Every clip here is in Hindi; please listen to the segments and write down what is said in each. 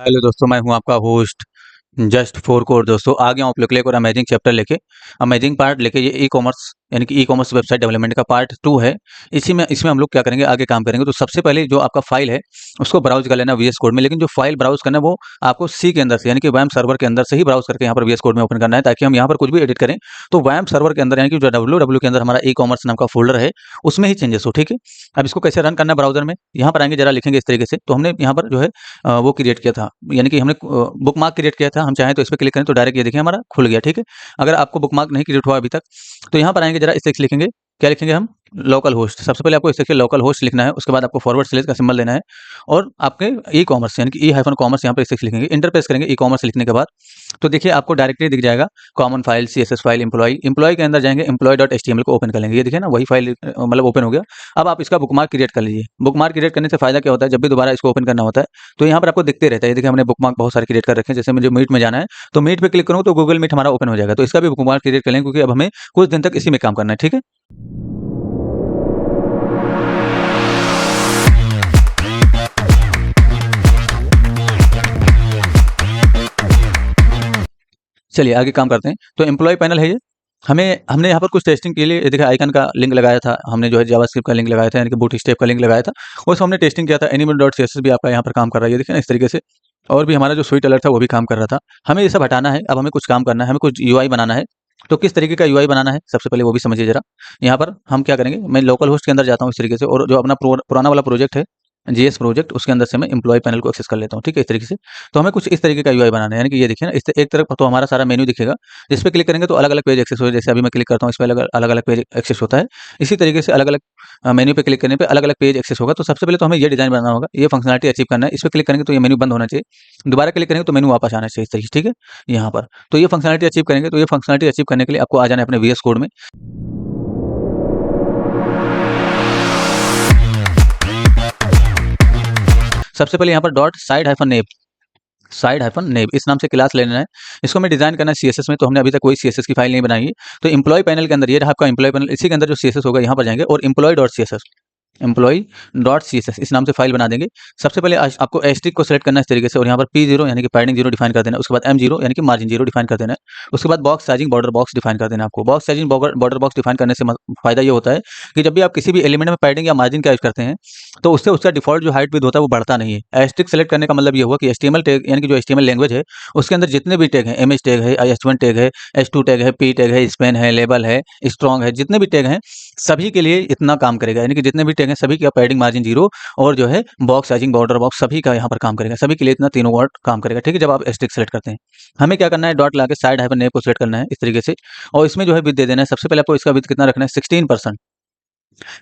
हेलो दोस्तों, मैं हूं आपका होस्ट जस्ट फॉर कोड। दोस्तों आ गया हूं आप लोग के लिए एक और अमेजिंग चैप्टर लेके, अमेजिंग पार्ट लेके। ये ई कॉमर्स यानी कि ई कॉमर्स वेबसाइट डेवलपमेंट का पार्ट 2 है। इसी में इसमें हम लोग क्या करेंगे, आगे काम करेंगे। तो सबसे पहले जो आपका फाइल है उसको ब्राउज कर लेना वीएस कोड में, लेकिन जो फाइल ब्राउज करना है वो आपको सी के अंदर से यानी कि वैम सर्वर के अंदर से ही ब्राउज करके यहाँ पर वीएस कोड में ओपन करना है, ताकि हम यहाँ पर कुछ भी एडिट करें तो वैम सर्वर के अंदर यानी कि जो डब्ल्यू के अंदर हमारा ई कॉमर्स नाम का फोल्डर है उसमें ही चेंजेस हो। ठीक है, अब इसको कैसे रन करना है ब्राउजर में, यहाँ पर आएंगे, जरा लिखेंगे इस तरीके से। तो हमने यहाँ पर जो है वो क्रिएट किया था, यानी कि हमने बुकमार्क क्रिएट किया था। हम चाहें तो इस पर क्लिक करें तो डायरेक्ट ये देखिए हमारा खुल गया। ठीक है, अगर आपको बुकमार्क नहीं क्रिएट हुआ अभी तक तो यहाँ पर आएंगे, जरा इस तरीके से लिखेंगे। क्या लिखेंगे हम? Local host. सबसे पहले आपको इस तरीके लोकल होस्ट लिखना है, उसके बाद आपको फॉरवर्ड स्लैश का सिंबल देना है और आपके ई कॉमर्स यानी कि ई हाइफन कॉमर्स यहाँ पर इस तरीके से लिखेंगे। इंटर प्रेस करेंगे ई कॉमर्स लिखने के बाद तो देखिए आपको डायरेक्टली दिख जाएगा common file, CSS file, employ के अंदर जाएंगे, एम्प्लॉय.html को ओपन कर लेंगे। ये देखिए ना, वही फाइल मतलब ओपन हो गया। अब आप इसका बुकमार्क क्रिएट कर लीजिए। बुकमार्क क्रिएट करने से फायदा क्या होता है, जब भी दोबारा इसको ओपन करना होता है तो यहाँ पर आपको दिखते रहता है। ये देखिए हमने बुकमार्क बहुत सारे क्रिएट कर रखे हैं। जैसे मुझे मीट में जाना है तो मीट पे क्लिक करूँ तो गूगल मीट हमारा ओपन हो जाएगा। तो इसका भी बुकमार्क क्रिएट कर लेंगे, क्योंकि अब हमें कुछ दिन तक इसी में काम करना है। ठीक है, चलिए आगे काम करते हैं। तो एम्प्लॉय पैनल है ये। हमने यहाँ पर कुछ टेस्टिंग के लिए देखा, आइकन का लिंक लगाया था हमने, जो है जावास्क्रिप्ट का लिंक लगाया था, यानी कि बूटस्ट्रैप का लिंक लगाया था। उसको हमने टेस्टिंग किया था। एनिमल.css भी आपका यहाँ पर काम कर रहा है, ये देखिए ना इस तरीके से। और भी हमारा जो स्वीट अलर्ट था वो भी काम कर रहा था। हमें ये सब हटाना है। अब हमें कुछ काम करना है, हमें कुछ यूआई बनाना है। तो किस तरीके का यूआई बनाना है सबसे पहले वो भी समझिए जरा। यहाँ पर हम क्या करेंगे, मैं लोकल होस्ट के अंदर जाता हूँ इस तरीके से, और जो अपना पुराना वाला प्रोजेक्ट है जीएस प्रोजेक्ट, उसके अंदर से मैं एम्प्लॉय पैनल को एक्सेस कर लेता हूँ। ठीक है, इस तरीके से। तो हमें कुछ इस तरीके का यूआई बनाना है, यानी कि ये देखिए ना, इस एक तरफ तो हमारा सारा मेन्यू दिखेगा। इस पे क्लिक करेंगे तो अलग अलग पेज एक्सेस हो, जैसे अभी मैं क्लिक करता हूँ इस पर अलग अलग पेज एक्सेस होता है। इसी तरीके से अलग अलग मेन्यू पे क्लिक करने पे अलग अलग पेज एक्सेस होगा। तो सबसे पहले तो हमें ये डिजाइन बनाना होगा, ये फंक्शनलिटी अचीव करना है। इस पर क्लिक करेंगे तो ये मेन्यू बंद होना चाहिए, दोबारा क्लिक करेंगे तो मेन्यू वापस आना चाहिए इस तरीके से। ठीक है, यहाँ पर तो ये फंक्शनलिटी अचीव करेंगे। तो ये फंक्शनलिटी अचीव करने के लिए आपको आ जाना है अपने वीएस कोड में। सबसे पहले यहाँ पर डॉट साइड हाइफन नेब इस नाम से क्लास ले लेना है। इसको हमें डिजाइन करना है सीएसएस में। तो हमने अभी तक कोई सीएसएस की फाइल नहीं बनाई है। तो एम्प्लॉय पैनल के अंदर ये रहा आपका एम्प्लॉय पैनल, इसी के अंदर जो सीएसएस होगा यहाँ पर जाएंगे और एम्प्लॉय.css इस नाम से फाइल बना देंगे। सबसे पहले आपको एस्ट्रिक को सेलेक्ट करना है इस तरीके से, और यहाँ पर P0 यानी कि पैडिंग 0 डिफाइन कर देना है। उसके बाद M0 यानी कि मार्जिन 0 डिफाइन कर देना है। उसके बाद box sizing border box define कर देना है आपको। Box sizing border box define करने से फायदा ये होता है कि जब भी आप किसी भी एलिमेंट में पैडिंग या मार्जिन का यूज करते हैं तो उससे उसका डिफॉल्ट जो हाइट विड्थ होता है वो बढ़ता नहीं है। एस्ट्रिक सेलेक्ट करने का मतलब ये हुआ कि HTML टैग यानी कि जो HTML लैंग्वेज है उसके अंदर जितने भी टैग हैं, इमेज टैग है, H1 टैग है, H2 टैग है, P टैग है, स्पेन है, लेबल है, स्ट्रॉन्ग है, जितने भी टैग हैं सभी के लिए इतना काम करेगा। यानी कि जितने भी टैग हैं सभी का पैडिंग मार्जिन 0 और जो है बॉक्स साइजिंग बॉर्डर बॉक्स सभी का यहाँ पर काम करेगा। सभी के लिए इतना तीनों वर्ड काम करेगा। ठीक है, जब आप एस्ट्रिक सेलेक्ट करते हैं हमें क्या करना है, डॉट लाके साइड हाइफन नेम को सेलेक्ट करना है इस तरीके से। और इसमें जो है विड्थ दे देना है। सबसे पहले आपको इसका विड्थ कितना रखना है, 16%।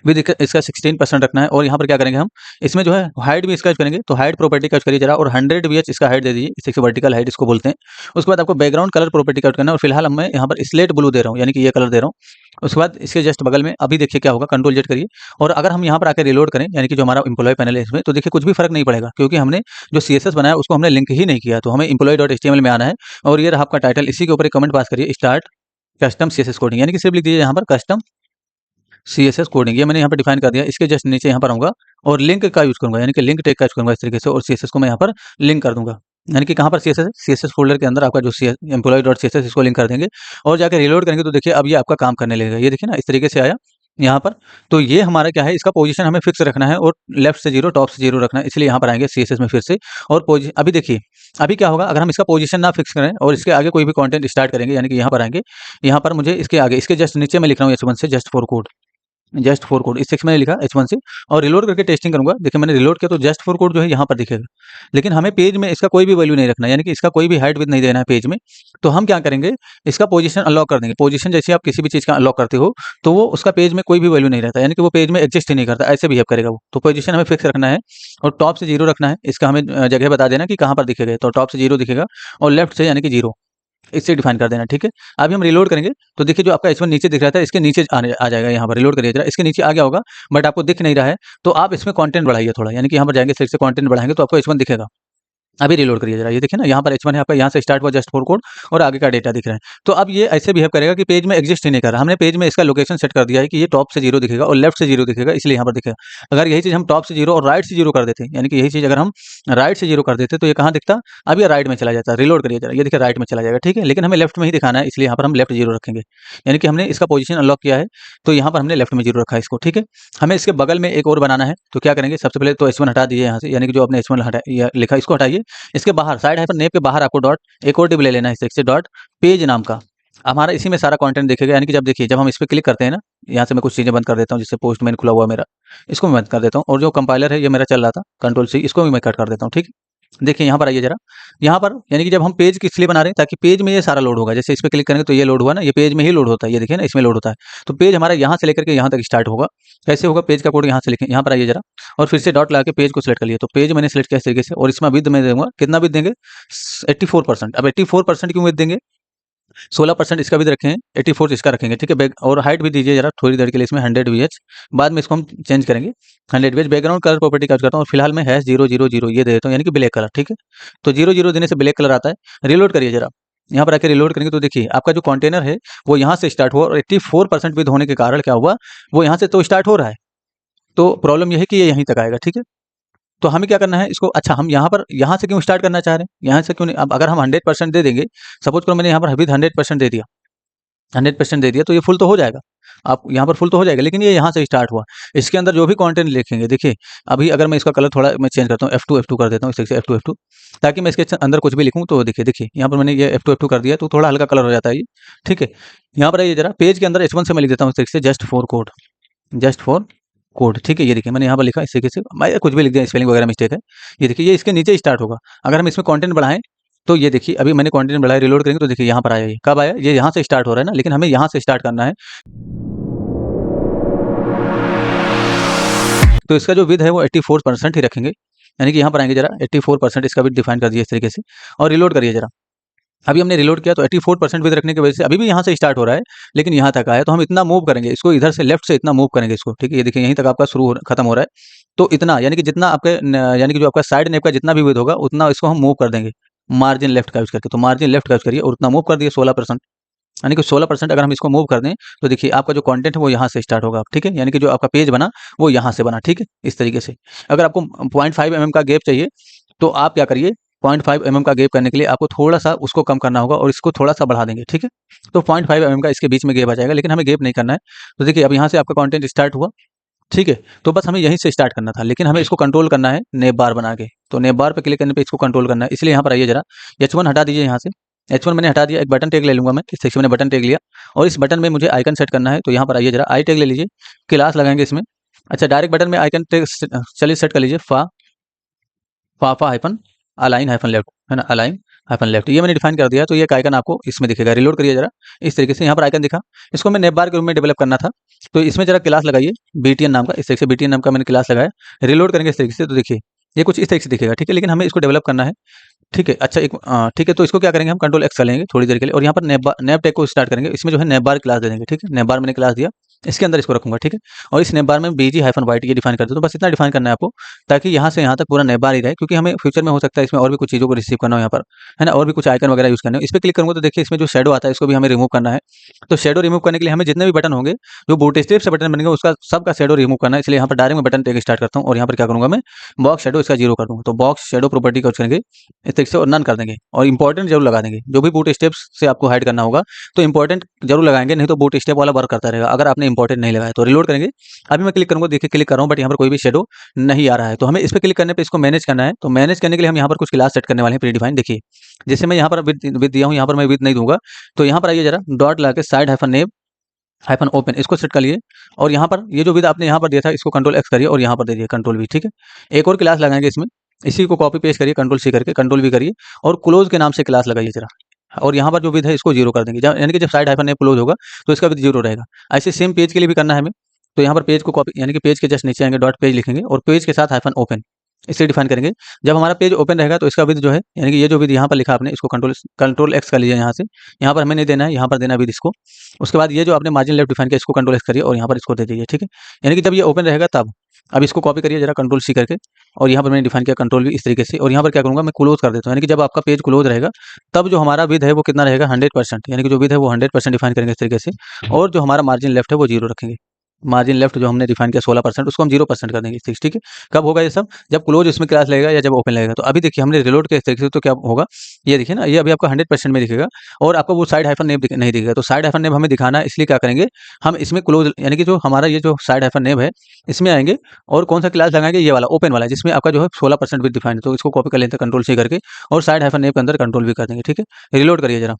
विद इसका 16% रखना है। और यहाँ पर क्या करेंगे हम, इसमें जो है हाइट भी इसका यूज करेंगे। तो हाइट प्रॉपर्टी का यूज करिए जरा, और 100 VH इसका हाइट दे दीजिए, इसे वर्टिकल हाइट इसको बोलते हैं। उसके बाद आपको बैकग्राउंड कलर प्रॉपर्टी का यूज करना है, और फिलहाल मैं यहाँ पर स्लेट ब्लू दे रहा हूँ, यानी कि ये कलर दे रहा हूँ। उसके बाद इसके जस्ट बगल में अभी देखिए क्या होगा, कंट्रोल जेड करिए। और अगर हम यहाँ पर आकर रिलोड करें, यानी कि जो हमारा एम्प्लॉय पैनल है इसमें, तो देखिए कुछ भी फर्क नहीं पड़ेगा, क्योंकि हमने जो सीएसएस बनाया उसको हमने लिंक ही नहीं किया। तो हमें एम्प्लॉय.html में आना है, और ये रहा आपका टाइटल। इसी के ऊपर एक कमेंट पास करिए, स्टार्ट कस्टम सीएसएस कोडिंग, यानी कि सिर्फ लिख दीजिए यहाँ पर कस्टम सीएसएस कोडिंग। ये मैंने यहाँ पर डिफाइन कर दिया। इसके जस्ट नीचे यहाँ पर आऊँगा और लिंक का यूज़ करूँगा, यानी कि लिंक टैग का यूज़ करूँगा इस तरीके से, और सीएसएस को मैं यहाँ पर लिंक कर दूँगा। यानी कि कहाँ पर सीएसएस है, सीएसएस फ़ोल्डर के अंदर आपका जो एम्प्लॉय.css इसको लिंक कर देंगे। और जाकर रिलोड करेंगे तो देखिए अब ये आपका काम करने लगेगा। ये देखिए ना इस तरीके से आया यहाँ पर। तो ये हमारा क्या है, इसका पोजीशन हमें फिक्स रखना है, और लेफ्ट से 0 टॉप से 0 रखना है। इसलिए यहाँ पर आएंगे सीएसएस में फिर से, और अभी देखिए अभी क्या होगा, अगर हम इसका पोजीशन ना फिक्स करें और इसके आगे कोई भी कंटेंट स्टार्ट करेंगे, यानी कि यहाँ पर आएंगे, यहाँ पर मुझे इसके आगे इसके जस्ट नीचे मैं लिख रहा हूँ H1 से जस्ट फॉर कोड, इस सेक्शन में लिखा H1 से, और रिलोड करके टेस्टिंग करूंगा। देखिए मैंने रिलोड किया तो जस्ट फॉर कोड जो है यहाँ पर दिखेगा। लेकिन हमें पेज में इसका कोई भी वैल्यू नहीं रखना, यानी कि इसका कोई भी हाइट विड्थ नहीं देना है पेज में। तो हम क्या करेंगे, इसका पोजीशन अनलॉक कर देंगे। पोजीशन जैसे आप किसी भी चीज़ का अनलॉक करते हो तो वो उसका पेज में कोई भी वैल्यू नहीं रहता, यानी कि वो पेज में एग्जिस्ट ही नहीं करता, ऐसे बिहेव करेगा वो। तो पोजीशन हमें फिक्स रखना है, और टॉप से 0 रखना है। इसका हमें जगह बता देना कि कहाँ पर दिखेगा। तो टॉप से 0 दिखेगा, और लेफ्ट से यानी कि 0 इससे डिफाइन कर देना। ठीक है, अभी हम रिलोड करेंगे तो देखिए जो आपका H1 नीचे दिख रहा था इसके नीचे आ जाएगा। यहाँ पर रिलोड करिए जरा, इसके नीचे आ गया होगा, बट आपको दिख नहीं रहा है। तो आप इसमें कंटेंट बढ़ाइए थोड़ा, यानी कि यहाँ पर जाएंगे, सिर्फ से कंटेंट बढ़ाएंगे तो आपको H1 दिखेगा। अभी रिलोड करिए जरा, ये देखिए ना यहाँ पर H1 है आपका, यहाँ से स्टार्ट हुआ जस्ट 4 कोड और आगे का डेटा दिख रहा है। तो अब ये ऐसे बिहेव करेगा कि पेज में एग्जिस्ट ही नहीं कर रहा। हमने पेज में इसका लोकेशन सेट कर दिया है कि ये टॉप से 0 दिखेगा और लेफ्ट से 0 दिखेगा, इसलिए यहाँ पर दिखेगा। अगर यही चीज़ हम टॉप से 0 और राइट से 0 कर देते, यानी कि यही चीज़ अगर हम राइट से 0 कर देते तो ये कहाँ दिखता, अब ये राइट में चला जाता। रिलोड करिए जरा, ये देखिए राइट में चला जाएगा, ठीक है। लेकिन हमें लेफ्ट में ही दिखाना है, इसलिए यहाँ पर हम लेफ्ट 0 रखेंगे। यानी कि हमने इसका पोजीशन अनलॉक किया है, तो यहाँ पर हमने लेफ्ट में 0 रखा है इसको, ठीक है। हमें इसके बगल में एक और बनाना है, तो क्या करेंगे, सबसे पहले तो H1 हटा दीजिए यहाँ से, यानी कि जो आपने H1 लिखा इसको हटाइए। इसके बाहर साइड हाइफन नेम के बाहर आपको डॉट एक और डिव ले लेना है, इस से डॉट पेज नाम का। हमारा इसी में सारा कंटेंट दिखेगा, यानी कि जब देखिए जब हम इस पे क्लिक करते हैं ना, यहाँ से मैं कुछ चीज़ें बंद कर देता हूँ, जिससे पोस्टमैन खुला हुआ मेरा, इसको मैं बंद कर देता हूँ। और जो कंपाइलर है ये मेरा चल रहा था कंट्रोल सी, इसको भी मैं कट कर देता हूँ, ठीक है। देखिए यहाँ पर आइए जरा, यहाँ पर यानी कि जब हम पेज किस लिए बना रहे हैं, ताकि पेज में ये सारा लोड होगा। जैसे इस पे क्लिक करेंगे तो ये लोड हुआ ना, ये पेज में ही लोड होता है, ये देखिए ना इसमें लोड होता है। तो पेज हमारा यहाँ से लेकर के यहाँ तक स्टार्ट होगा। कैसे होगा, पेज का कोड यहाँ से लिखें, यहाँ पर आइए जरा, और फिर से डॉट ला के पेज को सिलेक्ट कर लिया। तो पेज मैंने सिलेक्ट किया इस तरीके से, और इसमें विड्थ मैं दूंगा, कितना विड्थ देंगे, 84%। अब 84% क्यों विड्थ देंगे, 16% इसका भी रखें, 84 इसका रखेंगे, ठीक है। बैक और हाइट भी दीजिए जरा थोड़ी देर के लिए, इसमें 100 VH, बाद में इसको हम चेंज करेंगे 100 VH। बैकग्राउंड कलर प्रॉपर्टी का यूज करता हूँ, और फिलहाल मैं हैश 000 ये दे देता हूँ, यानी कि ब्लैक कलर, ठीक है। तो 00 देने से ब्लैक कलर आता है। रिलोड करिए जरा, यहाँ पर आके रिलोड करेंगे तो देखिए आपका जो कंटेनर है वो यहाँ से स्टार्ट हुआ, और 84% विद होने के कारण क्या हुआ, वो यहाँ से तो स्टार्ट हो रहा है। तो प्रॉब्लम यह है कि ये यहीं तक आएगा, ठीक है। तो हमें क्या करना है इसको, अच्छा हम यहाँ पर यहाँ से क्यों स्टार्ट करना चाह रहे हैं, यहाँ से क्यों नहीं। अब अगर हम 100% दे देंगे, सपोज करो मैंने यहाँ पर विद 100% दे दिया, 100% दे दिया, तो ये फुल तो हो जाएगा। आप यहाँ पर फुल तो हो जाएगा, लेकिन ये यहाँ से स्टार्ट हुआ। इसके अंदर जो भी कंटेंट लिखेंगे, देखिए अभी अगर मैं इसका कलर थोड़ा मैं चेंज करता हूँ, F2 कर देता हूँ, इस से F2 ताकि मैं इसके अंदर कुछ भी लिखूँ तो देखिए देखिए यहाँ पर मैंने ये F2 कर दिया, तो थोड़ा हल्का कलर हो जाता है ये, ठीक है। यहाँ पर ये जरा पेज के अंदर H1 से मैं लिख देता हूँ, इस तरीके से just for code, just for code, ठीक है। ये देखिए मैंने यहाँ पर लिखा इस तरीके से, मैं कुछ भी लिख दिया, स्पेलिंग वगैरह मिस्टेक है। ये देखिए ये इसके नीचे स्टार्ट होगा। अगर हम इसमें कंटेंट बढ़ाएं तो ये देखिए अभी मैंने कंटेंट बढ़ाया, रिलोड करेंगे तो देखिए यहाँ पर आया, ये कब आया, ये यहाँ से स्टार्ट हो रहा है ना, लेकिन हमें यहाँ से स्टार्ट करना है। तो इसका जो विड्थ है वो 84% ही रखेंगे, यानी कि यहाँ पर आएंगे जरा 84% इसका विड्थ डिफाइन कर दिया इस तरीके से, और रिलोड करिए जरा। अभी हमने रिलोड किया तो 84% विड्थ रखने की वजह से अभी भी यहाँ से स्टार्ट हो रहा है, लेकिन यहाँ तक आया। तो हम इतना मूव करेंगे इसको, इधर से लेफ्ट से इतना मूव करेंगे इसको, ठीक है। ये देखिए यहीं तक आपका खत्म हो रहा है। तो इतना यानी कि जितना आपके यानी कि जो आपका साइड नेप का जितना भी विड्थ होगा उतना इसको हम मूव कर देंगे मार्जिन लेफ्ट का यूज करके। तो मार्जिन लेफ्ट का यूज करिए और उतना मूव कर दिए 16%, यानी कि 16% अगर हम इसको मूव कर दें तो देखिए आपका जो कंटेंट है वो यहाँ से स्टार्ट होगा, ठीक है। यानी कि जो आपका पेज बना वो यहाँ से बना, ठीक है, इस तरीके से। अगर आपको 0.5 mm का गैप चाहिए तो आप क्या करिए, 0.5 mm का गैप करने के लिए आपको थोड़ा सा उसको कम करना होगा और इसको थोड़ा सा बढ़ा देंगे, ठीक है। तो 0.5 mm का इसके बीच में गैप आ जाएगा, लेकिन हमें गैप नहीं करना है। तो देखिए अब यहाँ से आपका कंटेंट स्टार्ट हुआ, ठीक है। तो बस हमें यहीं से स्टार्ट करना था, लेकिन हमें इसको कंट्रोल करना है नेप बार बना के। तो नेप बार पे क्लिक करने पे इसको कंट्रोल करना है, इसलिए यहाँ पर आइए जरा, H1 हटा दीजिए यहाँ से। H1 मैंने हटा दिया, एक बटन टैग ले लूंगा मैं, इस सेक्शन मैंने बटन टैग लिया, और इस बटन में मुझे आइकन सेट करना है। तो यहाँ पर आइए जरा, आई टैग ले लीजिए, क्लास लगाएंगे इसमें। अच्छा डायरेक्ट बटन में आइकन टैग चलिए सेट कर लीजिए, फा हाइफन अलाइन हाइफन लेफ्ट, है ना, अलाइन हाइफन लेफ्ट, ये मैंने डिफाइन कर दिया। तो ये एक आइकन आपको इसमें दिखेगा, रिलोड करिए जरा, इस तरीके से यहाँ पर आइकन दिखा। इसको मैं नेप बार के रूप में डेवलप करना था, तो इसमें जरा क्लास लगाइए BTN नाम का, इस तरीके से BTN नाम का मैंने क्लास लगाया। रिलोड करेंगे इस तरीके से तो देखिए ये कुछ इस तरीके से दिखेगा, ठीक है। लेकिन हमें इसको डेवलप करना है, ठीक है। अच्छा एक ठीक है, तो इसको क्या करेंगे हम कंट्रोल X कर लेंगे थोड़ी देर के लिए, और यहाँ पर नेप टैग को स्टार्ट करेंगे। इसमें जो है नेप बार क्लास दे देंगे, ठीक है। नेप बार मैंने क्लास दिया, इसके अंदर इसको रखूंगा, ठीक है। और इस नेप बार में BG-white ये डिफाइन कर दो। तो बस इतना डिफाइन करना है आपको, ताकि यहाँ से यहाँ तक पूरा नेप बार ही रहे, क्योंकि हमें फ्यूचर में हो सकता है इसमें और भी कुछ चीज़ों को रिसीव करना हो यहाँ पर, है ना, और भी कुछ आइकन वगैरह यूज़ करने हो। इस पर क्लिक करूँगा तो देखिए इसमें जो शेडो आता है इसको भी हमें रिमूव करना है। तो शेडो रिमूव करने के लिए हमें जितने भी बटन होंगे, जो बूटस्ट्रैप से बटन बनेंगे, उसका सबका शेडो रिमूव करना है। इसलिए यहाँ पर डायरेक्ट मैं बटन टैग स्टार्ट करता हूँ, और यहाँ पर क्या करूँगा मैं, बॉक्स शेडो इसका 0 कर दूँगा। तो बॉक्स शेडो प्रॉपर्टी का यूज करेंगे इस तरीके से, और नन कर देंगे, और इंपॉर्टेंट जरूर लगा देंगे। जो भी बूट स्टेप्स से आपको हाइड करना होगा तो इंपॉर्टेंट जरूर लगाएंगे, नहीं तो बूट स्टेप वाला वर्क करता रहेगा अगर आपने इंपॉर्टेंट नहीं लगाया। तो रिलोड करेंगे, अभी मैं क्लिक करूंगा, देखिए क्लिक कर रहा हूँ, बट यहाँ पर कोई भी शेडो नहीं आ रहा है। तो हमें इस पर क्लिक करने पे इसको मैनेज करना है। तो मैनेज करने के लिए हम यहाँ पर कुछ क्लास सेट करने वाले हैं प्री डिफाइन। देखिए जैसे मैं यहाँ पर विद दिया हूँ, यहाँ पर मैं विद नहीं दूंगा। तो यहाँ पर आइए जरा, डॉट ला के side hyphen name hyphen open, इसको सेट कर लिए, और यहाँ पर ये जो विद आपने यहाँ पर दिया था इसको कंट्रोल X करिए, और यहाँ पर दे दिए कंट्रोल V, ठीक है। एक और क्लास लगाएंगे इसमें, इसी को कॉपी पेस्ट करिए, कंट्रोल C करके कंट्रोल V करिए, और क्लोज के नाम से क्लास लगाइए जरा। और यहाँ पर जो विद है इसको 0 कर देंगे, यानी कि जब साइड हाइफन नेम क्लोज होगा तो इसका विद 0 रहेगा। ऐसे सेम पेज के लिए भी करना है हमें। तो यहाँ पर पेज को कॉपी, यानी कि पेज के जस्ट नीचे आएंगे, डॉट पेज लिखेंगे, और पेज के साथ हाइफन ओपन इसे डिफाइन करेंगे। जब हमारा पेज ओपन रहेगा तो इसका विद जो है, यानी कि ये जो विद यहाँ पर लिखा आपने, इसको कंट्रोल X कर लीजिए यहाँ से। यहाँ पर हमें नहीं देना है, यहाँ पर देना है विद इसको। उसके बाद ये जो आपने मार्जिन लेफ्ट डिफाइन किया इसको कंट्रोल X करिए, और यहाँ पर इसको दे दीजिए, ठीक है। यानी कि जब ये ओपन रहेगा तब, अब इसको कॉपी करिए जरा कंट्रोल सी करके, और यहाँ पर मैंने डिफाइन किया कंट्रोल वी इस तरीके से, और यहाँ पर क्या करूँगा मैं क्लोज कर देता हूँ, यानी कि जब आपका पेज क्लोज रहेगा तब जो हमारा विद है वो कितना रहेगा 100%, यानी कि जो विद है वो 100% डिफाइन करेंगे इस तरीके से, और जो हमारा मार्जिन लेफ्ट है वो 0 रखेंगे। मार्जिन लेफ्ट जो हमने डिफाइन किया 16% उसको हम 0% कर देंगे इस तरीके से, ठीक है। कब होगा ये सब? जब क्लोज इसमें क्लास लगेगा या जब ओपन लगेगा। तो अभी देखिए हमने रिलोड किया इस तरीके से, तो क्या होगा, ये देखिए ना, ये अभी आपका 100% में दिखेगा, और आपको वो साइड हाइफन नेम नहीं दिखेगा। तो साइड हाइफन नेम हमें दिखाना है, इसलिए क्या करेंगे, हम इसमें क्लोज यानी कि जो हमारा ये जो साइड हाइफन नेम है इसमें आएंगे, और कौन सा क्लास लगाएंगे, ये वाला ओपन वाला, जिसमें आपका जो है 16% विद डिफाइन है। तो इसको कॉपी कर लेते हैं कंट्रोल सी करके, और साइड हाइफन नेम के अंदर कंट्रोल भी कर देंगे, ठीक है। रिलोड करिए जरा,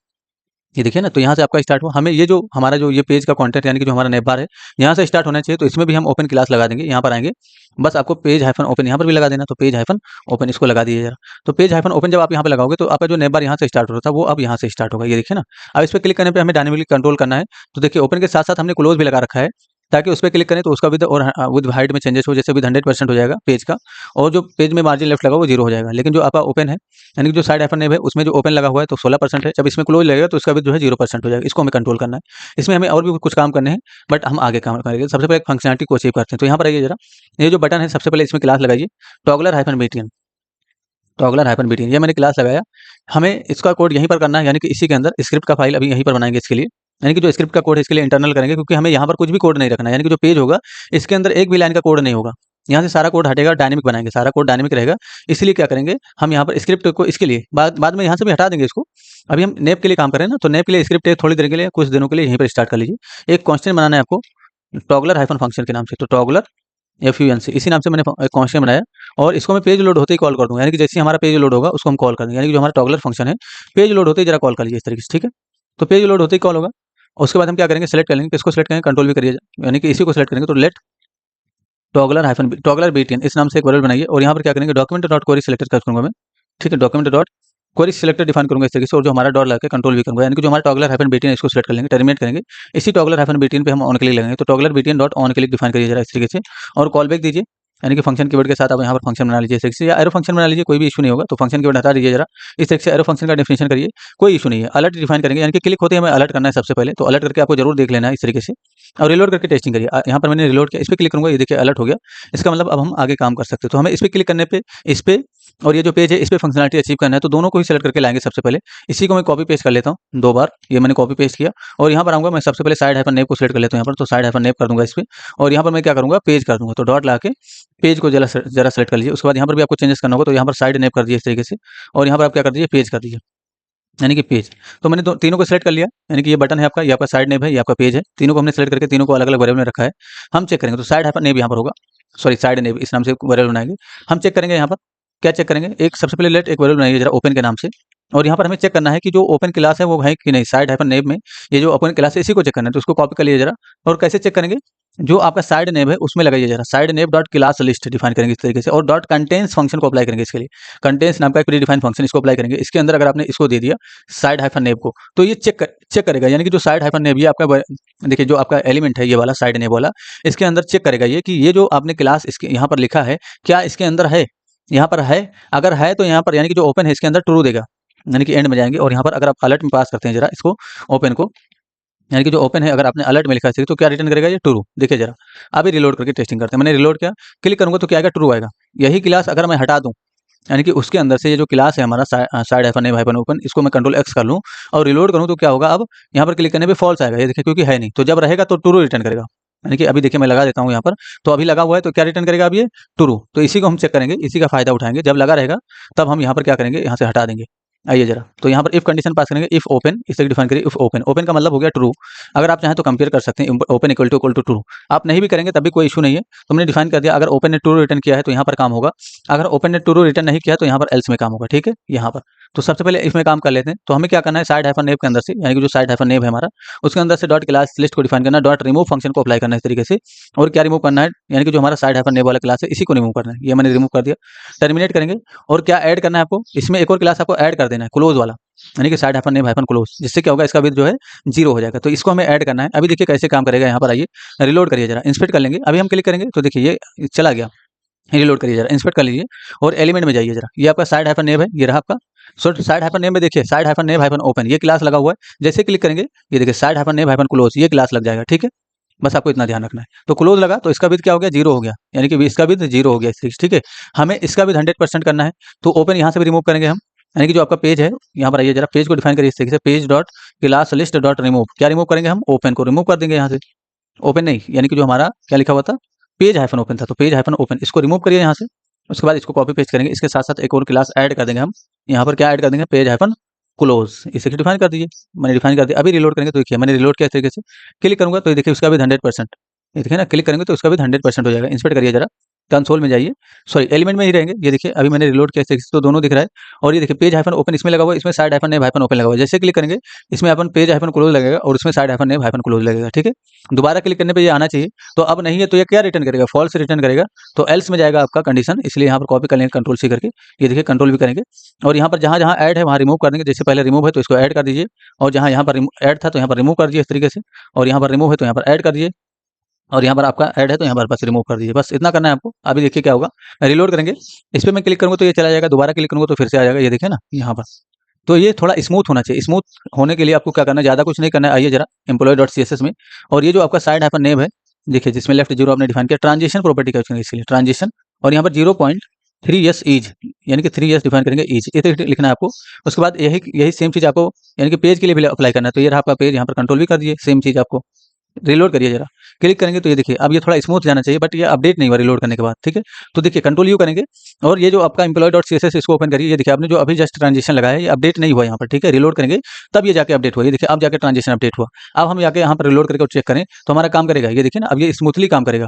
ये देखिए ना, तो यहाँ से आपका स्टार्ट हुआ। हमें ये जो हमारा जो ये पेज का कंटेंट यानी कि जो हमारा नेम बार है यहाँ से स्टार्ट होना चाहिए, तो इसमें भी हम ओपन क्लास लगा देंगे। यहाँ पर आएंगे, बस आपको पेज हाइफन ओपन यहाँ पर भी लगा देना, तो पेज हाइफन ओपन इसको लगा दीजिए जरा। तो पेज हाइफन ओपन जब आप यहाँ पे लगाओगे तो आपका जो नेम बार यहाँ से स्टार्ट हो रहा था वो अब यहाँ से स्टार्ट होगा, ये देखिए ना। अब इस पर क्लिक करने पर हमें डायनेमिकली कंट्रोल करना है। तो देखिए ओपन के साथ साथ हमने क्लोज भी लगा रखा है, ताकि उस पर क्लिक करें तो उसका विद और विद हाइट में चेंजेस हो, जैसे विद 100% हो जाएगा पेज का, और जो पेज में मार्जिन लेफ्ट लगा वो 0 हो जाएगा। लेकिन जो आपका ओपन है यानी कि जो साइड हाइफन नेम है उसमें जो ओपन लगा हुआ है तो 16% है, जब इसमें क्लोज लगेगा तो इसका भी जो है 0% हो जाएगा। इसको हमें कंट्रोल करना है। इसमें हमें और भी कुछ काम करने हैं, बट हम आगे काम करेंगे। सबसे पहले फंक्शनलिटी को अचीव करते हैं। तो यहाँ पर आइए जरा, ये जो बटन है सबसे पहले इसमें क्लास लगाइए toggler hyphen BTN. Toggler hyphen BTN ये मैंने क्लास लगाया। हमें इसका कोड यहीं पर करना है, यानी कि इसी के अंदर स्क्रिप्ट का फाइल अभी यहीं पर बनाएंगे इसके लिए, यानी कि जो स्क्रिप्ट का कोड है इसके लिए इंटरनल करेंगे, क्योंकि हमें यहाँ पर कुछ भी कोड नहीं रखना है। यानी कि जो पेज होगा इसके अंदर एक भी लाइन का कोड नहीं होगा, यहाँ से सारा कोड हटेगा, डायनेमिक बनाएंगे, सारा कोड डायनेमिक रहेगा। इसलिए क्या करेंगे, हम यहाँ पर स्क्रिप्ट को इसके लिए बाद में यहाँ से भी हटा देंगे इसको। अभी हम नेप के लिए काम करें ना, तो नेप के लिए स्क्रिप्ट थोड़ी देर के लिए, कुछ दिनों के लिए यहीं पर स्टार्ट कर लीजिए। एक कॉन्स्टेंट बनाना है आपको टॉगलर हाइफन फंक्शन के नाम से, तो टॉगलर FUNC इसी नाम से मैंने एक कॉन्स्टेंट बनाया, और इसको मैं पेज लोड होते ही कॉल कर दूंगा, यानी कि जैसे ही हमारा पेज लोड होगा उसको हम कॉल कर देंगे। यानी कि जो हमारा टॉगलर फंक्शन है पेज लोड होते ही जरा कॉल कर लीजिए इस तरीके से, ठीक है। तो पेज लोड होते ही कॉल होगा, और उसके बाद हम क्या करेंगे, सेलेक्ट कर लेंगे, किसको सेलेक्ट करेंगे, कंट्रोल भी करिए, यानी कि इसी को सेलेक्ट करेंगे। तो लेट टॉगलर बीटीएन इस नाम से एक वेरिएबल बनाइए, और यहाँ पर क्या करेंगे, डॉक्यूमेंट डॉट क्वेरी सेलेक्ट कर करूंगा मैं, ठीक है। Document dot query selector define करूंगा इस तरीके से, और जो हमारा डॉट लगा के कंट्रोल भी करूंगा, यानी कि जो हमारा टॉगलर हाइफन बीटीएन इसको सेलेक्ट कर लेंगे, टर्मिनेट करेंगे। इसी टॉगलर हाइफन बीटीएन पे हम ऑन क्लिक लगेंगे, तो toggler BTN dot on click define करिए जरा इस तरीके से, और कॉल बैक दीजिए, यानी कि फंक्शन कीवर्ड के साथ आप यहाँ पर फंक्शन बना लीजिए इस तरीके से, या एरो फंक्शन बना लीजिए, कोई भी इशू नहीं होगा। तो फंक्शन कीवर्ड हटा दीजिए जरा इस तरीके से, एरो फंक्शन का डेफिनेशन करिए, कोई इशू नहीं है। अलर्ट डिफाइन करेंगे, यानी कि क्लिक होते ही हमें अलर्ट करना है सबसे पहले, तो अलर्ट करके आपको जरूर देख लेना है इस तरीके से, और रिलोड करके टेस्टिंग करिए। यहाँ पर मैंने रिलोड किया, इस पर क्लिक करूंगा, ये देखिए अलर्ट हो गया। इसका मतलब अब हम आगे काम कर सकते हैं। तो हमें इस पर क्लिक करने पे इस पे, और ये जो पेज है इस पे फंक्शनलिटी अचीव करना है, तो दोनों को ही सेलेक्ट करके लाएंगे सबसे पहले। इसी को मैं कॉपी पेस्ट कर लेता हूँ 2 बार, ये मैंने कॉपी पेस्ट किया, और यहाँ पर आऊँगा मैं सबसे पहले साइड हाइफन नेम को सेलेक्ट कर लेता हूँ यहाँ पर, तो साइड हाइफन नेम कर दूंगा इस पे, और यहाँ पर मैं क्या करूँगा, पेज कर दूंगा, तो डॉट ला के पेज को जरा सेलेक्ट कर लीजिए। उसके बाद यहाँ पर भी आपको चेंजेस करना होगा, तो यहाँ पर साइड नेम कर दीजिए इस तरीके से, और यहाँ पर आप क्या कर दीजिए, पेज कर दीजिए, यानी कि पेज। तो मैंने तीनों को सेलेक्ट कर लिया, यानी कि ये बटन है आपका, ये आपका साइड नेम है, ये आपका पेज है, तीनों को हमने सेलेक्ट करके तीनों को अलग अलग वेरिएबल में रखा है। हम चेक करेंगे, तो साइड हाइफन नेम यहाँ पर होगा, सॉरी साइड नेम इस नाम से वेरिएबल बनाएंगे। हम चेक करेंगे यहाँ पर क्या चेक करेंगे, एक सबसे पहले लेट एक वेरिएबल बनाइए जरा ओपन के नाम से, और यहाँ पर हमें चेक करना है कि जो ओपन क्लास है वो है कि नहीं, साइड हाइफन नेम में ये जो ओपन क्लास है इसी को चेक करना है। तो उसको कॉपी कर लीजिए जरा, और कैसे चेक करेंगे, जो आपका साइड नेम है उसमें लगाइए जरा, side name dot class list define करेंगे इस तरीके से, और डॉट कंटेंट्स फंक्शन को अप्लाई करेंगे इसके लिए। कंटेंट्स नाम का एक प्री डिफाइन फंक्शन इसको अप्लाई करेंगे। इसके अंदर अगर आपने इसको दे दिया साइड हाइफन नेम को, तो ये चेक करेगा, यानी कि जो साइड हाइफन नेम ये आपका देखिए जो आपका एलिमेंट है ये वाला साइड नेम वाला, इसके अंदर चेक करेगा ये कि ये जो आपने क्लास इसके यहाँ पर लिखा है क्या इसके अंदर है, यहाँ पर है। अगर है तो यहाँ पर यानी कि जो ओपन है इसके अंदर ट्रू देगा, यानी कि एंड में जाएंगे। और यहाँ पर अगर आप अलर्ट में पास करते हैं जरा इसको ओपन को, यानी कि जो ओपन है अगर आपने अलर्ट में लिखा है तो क्या रिटर्न करेगा, ये ट्रू। देखिए जरा अभी रिलोड करके टेस्टिंग करते हैं। मैंने रिलोड किया, क्लिक करूंगा तो क्या आएगा, ट्रू आएगा। यही क्लास अगर मैं हटा दूं, यानी कि उसके अंदर से ये जो क्लास है हमारा side hyphen name hyphen open, इसको मैं कंट्रोल एक्स कर लूं और रिलोड करूं, तो क्या होगा, अब यहाँ पर क्लिक करने पे फॉल्स आएगा, ये देखिए क्योंकि है नहीं। तो जब रहेगा तो ट्रू रिटर्न करेगा। यानी कि अभी देखिए मैं लगा देता हूँ यहाँ पर, तो अभी लगा हुआ है तो क्या रिटर्न करेगा, अब ये ट्रू। तो इसी को हम चेक करेंगे, इसी का फायदा उठाएंगे। जब लगा रहेगा तब हम यहाँ पर क्या करेंगे, यहाँ से हटा देंगे। आइए जरा, तो यहाँ पर इफ कंडीशन पास करेंगे, इफ ओपन इस तरह डिफाइन करिए, इफ ओपन, ओपन का मतलब हो गया ट्रू। अगर आप चाहें तो कंपेयर कर सकते हैं, ओपन इक्वल टू ट्रू। आप नहीं भी करेंगे तब भी कोई इशू नहीं है, तो हमने डिफाइन कर दिया। अगर ओपन ने ट्रू रिटर्न किया है तो यहाँ पर काम होगा, अगर ओपन ने ट्रू रिटर्न नहीं किया तो यहाँ पर एल्स में काम होगा, ठीक है। यहाँ पर तो सबसे पहले इसमें काम कर लेते हैं। तो हमें क्या करना है, साइड हाइफन नेम के अंदर से, यानी कि जो साइड हाइफन नेम है हमारा, उसके अंदर से डॉट क्लास लिस्ट को डिफाइन करना, डॉट रिमूव फंक्शन को अप्लाई करना है इस तरीके से। और क्या रिमूव करना है, यानी कि जो हमारा साइड हाइफन नेम वाला क्लास है इसी को रिमूव करना है, ये मैंने रिमूव कर दिया। टर्मिनेट करेंगे, और क्या ऐड करना है आपको, इसमें एक और क्लास आपको ऐड कर देना है, क्लोज वाला, यानी कि side hyphen name hyphen close, जिससे क्या होगा, इसका विड्थ जो है 0 हो जाएगा। तो इसको हमें ऐड करना है। अभी देखिए कैसे काम करेगा, यहाँ पर आइए रिलोड करिए जरा, इंस्पेक्ट कर लेंगे। अभी हम क्लिक करेंगे तो देखिए ये चला गया। रिलोड करिए जरा, इंस्पेक्ट कर लीजिए और एलिमेंट में जाइए जरा, ये आपका साइड हाइफन नेम है, ये रहा आपका। सो साइड हाइफन नेम में देखिए side hyphen name hyphen open, ये क्लास लगा हुआ है। जैसे क्लिक करेंगे ये देखिए side hyphen name hyphen close, ये क्लास लग जाएगा, ठीक है। बस आपको इतना ध्यान रखना है। तो क्लोज लगा तो इसका विड्थ क्या हो गया, 0 हो गया, यानी कि इसका विड्थ 0 हो गया इस तरीके से, ठीक है। हमें इसका विड्थ 100% करना है, तो ओपन यहाँ से भी रिमूव करेंगे हम, यानी कि जो आपका पेज है, यहाँ पर आइए जरा पेज को डिफाइन करिए इस तरीके से, page dot class list dot remove, क्या रिमूव करेंगे हम, ओपन को रिमूव कर देंगे यहाँ से। ओपन नहीं, यानी कि जो हमारा क्या लिखा हुआ था, पेज हाइफन ओपन था, तो पेज हाइफन ओपन इसको रिमूव करिए यहाँ से। उसके बाद इसको कॉपी पेस्ट करेंगे, इसके साथ साथ एक और क्लास ऐड कर देंगे हम, यहाँ पर क्या ऐड कर देंगे, पेज हाइफन क्लोज, इसे डिफाइन कर दीजिए। मैंने डिफाइन कर दिया, अभी रिलोड करेंगे तो देखिए मैंने रिलोड किया इस तरीके से, क्लिक करूंगा तो ये देखिए उसका भी 100%, ये देखिए ना, क्लिक करेंगे तो उसका भी 100% हो जाएगा। इंस्पेक्ट करिए जरा, कंसोल में जाइए, सॉरी एलिमेंट में ही रहेंगे, ये देखिए अभी मैंने रिलोड किया इस तरीके से, तो दोनों दिख रहा है। और ये देखिए पेज हाइफन ओपन इसमें लगा हुआ है, इसमें side hyphen name hyphen open लगा हुआ है, जैसे क्लिक करेंगे इसमें अपन पेज हाइफन क्लोज लगेगा और उसमें side hyphen name hyphen close लगेगा, ठीक है। दोबारा क्लिक करने पे ये आना चाहिए, तो अब नहीं है तो ये क्या रिटर्न करेगा, फॉल्स रिटर्न करेगा, तो एल्स में जाएगा आपका कंडीशन, इसलिए यहाँ पर कॉपी कर लेंगे कंट्रोल सी करके, ये देखिए कंट्रोल भी करेंगे, और यहाँ पर जहाँ जहाँ ऐड है वहाँ रिमूव कर देंगे, जैसे पहले रिमूव है तो इसको ऐड कर दीजिए, और जहाँ यहाँ पर ऐड था तो यहाँ पर रिमूव कर दीजिए इस तरीके से, और यहाँ पर रिमूव है तो यहाँ पर ऐड कर दीजिए, और यहाँ पर आपका ऐड है तो यहाँ पर बस रिमूव कर दीजिए, बस इतना करना है आपको। अभी देखिए क्या होगा, रिलोड करेंगे, इस पर मैं क्लिक करूँगा तो ये चला जाएगा, दोबारा क्लिक करूँगा तो फिर से आ जाएगा, ये देखिए ना यहाँ पर। तो ये थोड़ा स्मूथ होना चाहिए, स्मूथ होने के लिए आपको क्या करना है, ज़्यादा कुछ नहीं करना है। आइए जरा employ dot C S S में, और ये जो आपका साइड हाइफन नेम है, देखिए जिसमें लेफ्ट 0 आपने डिफाइन किया, ट्रांजिशन प्रॉपर्टी का यूज करेंगे, इसलिए ट्रांजिशन, और यहाँ पर 0.3 ईज, यानी कि 3 डिफाइन करेंगे ईज, ये लिखना है आपको। उसके बाद यही यही सेम चीज़ आपको यानी कि पेज के लिए भी अप्लाई करना है, तो ये रहा आपका पेज, यहाँ पर कंट्रोल भी कर दिए, सेम चीज़ आपको रिलोड करिए जरा, क्लिक करेंगे तो ये देखिए अब ये थोड़ा स्मूथ जाना चाहिए, बट ये अपडेट नहीं हुआ रिलोड करने के बाद, ठीक है। तो देखिए कंट्रोल यू करेंगे, और ये जो आपका employ dot C S S इसको ओपन करिए, ये देखिए आपने जो अभी जस्ट ट्रांजिशन लगाया है ये अपडेट नहीं हुआ यहाँ पर, ठीक है। रिलोड करेंगे तब ये जाके अपडेट हुआ, ये देखिए अब जाके ट्रांजिशन अपडेट हुआ। अब हम जाके यहाँ पर रिलोड करके चेक करें तो हमारा काम करेगा, ये देखिए ना अब ये स्मूथली काम करेगा।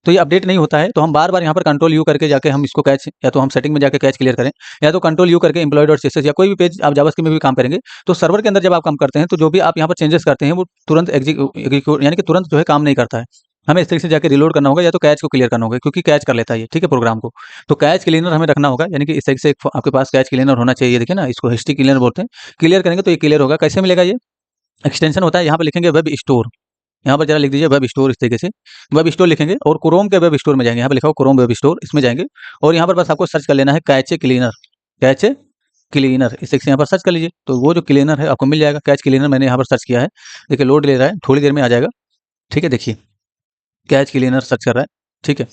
तो ये अपडेट नहीं होता है तो हम बार बार यहाँ पर कंट्रोल यू करके जाके हम इसको कैच, या तो हम सेटिंग में जाके कैच क्लियर करें, या तो कंट्रोल यू करके employ dot C S S या कोई भी पेज आप जावास्क्रिप्ट में भी काम करेंगे, तो सर्वर के अंदर जब आप काम करते हैं तो जो भी आप यहाँ पर चेंजेस करते हैं वो तुरंत एग्जीक्यूट यानी कि तुरंत जो है काम नहीं करता है। हमें इस तरीके से जाके रिलोड करना होगा, या तो कैच को क्लियर करना होगा, क्योंकि कैच कर लेता है ये, ठीक है, प्रोग्राम को। तो कैच क्लीनर हमें रखना होगा, यानी कि इस तरीके से आपके पास कैच क्लीनर होना चाहिए, देखिए ना, इसको हिस्ट्री क्लीनर बोलते हैं। क्लियर करेंगे तो ये क्लियर होगा, कैसे मिलेगा, ये एक्सटेंशन होता है, यहाँ पर लिखेंगे वेब स्टोर, यहाँ पर जरा लिख दीजिए वेब स्टोर, इस तरीके से वेब स्टोर लिखेंगे, और क्रोम के वेब स्टोर में जाएंगे, यहाँ पर लिखा हो क्रोम वेब स्टोर, इसमें जाएंगे, और यहाँ पर बस आपको सर्च कर लेना है कैचे क्लीनर, कैचे क्लीनर, इस तरीके से यहाँ पर सर्च कर लीजिए, तो वो जो क्लीनर है आपको मिल जाएगा, कैच क्लीनर मैंने यहाँ पर सर्च किया है, देखिए लोड ले रहा है, थोड़ी देर में आ जाएगा, ठीक है। देखिए कैच क्लीनर सर्च कर रहा है, ठीक है।